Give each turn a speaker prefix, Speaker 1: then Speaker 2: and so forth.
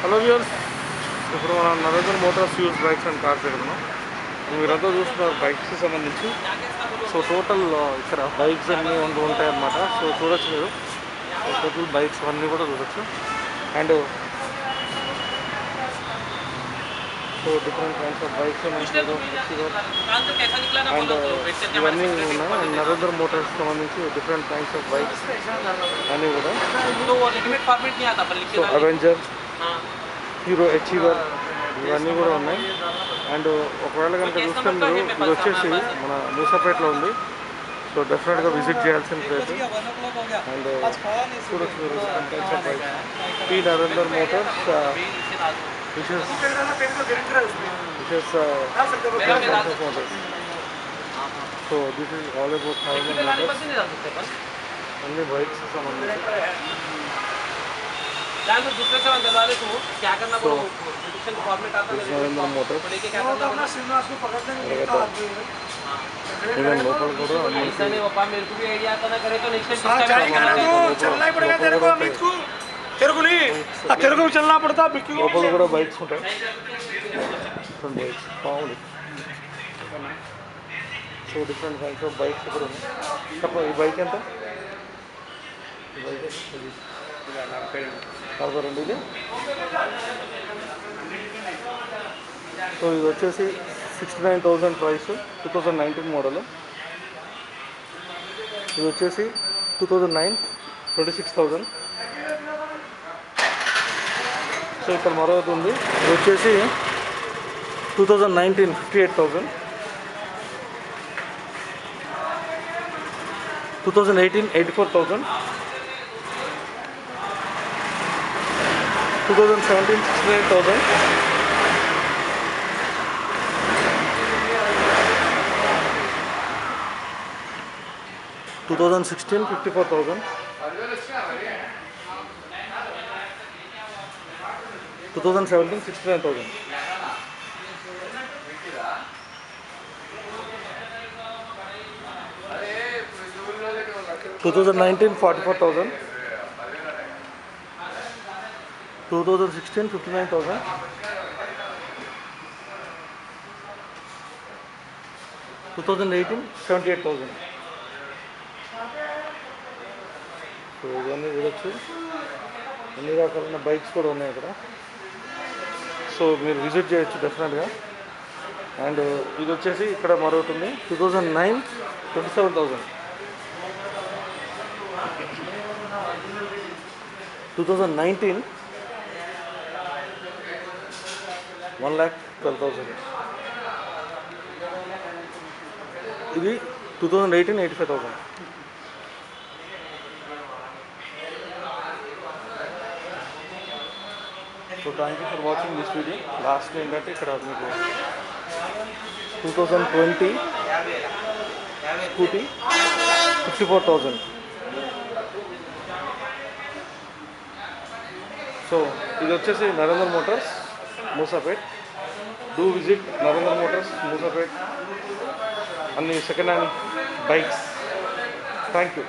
Speaker 1: Hello viewers, ఇప్పుడు మనం Narendra Motors use bikes and cars ఎక్కడున్నాం. మీరంతా చూస్తున్నారు బైక్స్కి సంబంధించి. సో టోటల్ ఇక్కడ బైక్స్ అన్నీ ఉంటాయన్నమాట. సో చూడొచ్చు మీరు టోటల్ బైక్స్ అన్నీ కూడా చూడొచ్చు. And so different kinds of bikes and ఇవన్నీ ఉన్నాయి. అండ్ నరేంద్ర మోటార్స్కి సంబంధించి డిఫరెంట్ కైండ్స్ ఆఫ్ బైక్స్ అన్నీ కూడా. సో అవెంజర్, హీరో అచీవర్ ఇవన్నీ కూడా ఉన్నాయి. అండ్ ఒకవేళ కనుక చూస్తే మీరు ఇది వచ్చేసి మన మూసాపేటలో ఉంది. సో డెఫినెట్గా విజిట్ చేయాల్సిన ప్లేస్. అండ్ చూడొచ్చు మీరు P Narender Motors which is motors. So this is all about Narinder Motors. Only bikes संबंधित.
Speaker 2: दूसरे से दिलवा ले तू क्या करना पड़ो रिडक्शन फॉर्मेट आता है
Speaker 1: नरेंद्र मोटर्स
Speaker 2: अपना श्रीनिवास को पकड़ लेंगे
Speaker 1: इधर लोकल को
Speaker 2: ऐसा नहीं पापा मेरे को भी आईडिया आता ना करे तो नेक्स्ट
Speaker 3: टाइम चलना ही पड़ेगा तेरे को अमित को तेरे को नहीं तेरे को भी चलना पड़ता बिक्की को
Speaker 1: लोकल కూడా బైక్స్ ఉంటాయి. డిఫరెంట్ బైక్స్ బాగుంది. So different kinds of bikes ఇక్కడ ఉన్నాయి. చెప్ప ఈ బైక్ ఎంత? ఈ బైక్ 42 ఇది. సో ఇది వచ్చేసి 69,000 ప్రైస్, 2019 మోడల్. ఇది వచ్చేసి 2009 26,000. సో ఇక్కడ మరొకటి ఉంది, ఇది వచ్చేసి 2019 58,000. 2018 84,000. 2017 69,000. 2016 54,000. 2017 69,000. 2019 44,000. 2016 59,000. 2018 78,000. సో ఇవన్నీ చూడొచ్చు. అన్ని రకాలైన బైక్స్ కూడా ఉన్నాయి ఇక్కడ. సో మీరు విజిట్ చేయొచ్చు డెఫినెట్గా. అండ్ ఇది వచ్చేసి ఇక్కడ మరొకటి ఉంది, 2009 27,000. 2019 1,12,000. ఇది 2018 85,000. So thank you for watching this video. Last ఏంటంటే ఇక్కడ మీకు 2020 స్కూటీ 54,000. సో ఇది వచ్చేసి Narendra motors Moosapet. Do visit Narendra motors Moosapet. అన్ని second hand bikes. Thank you.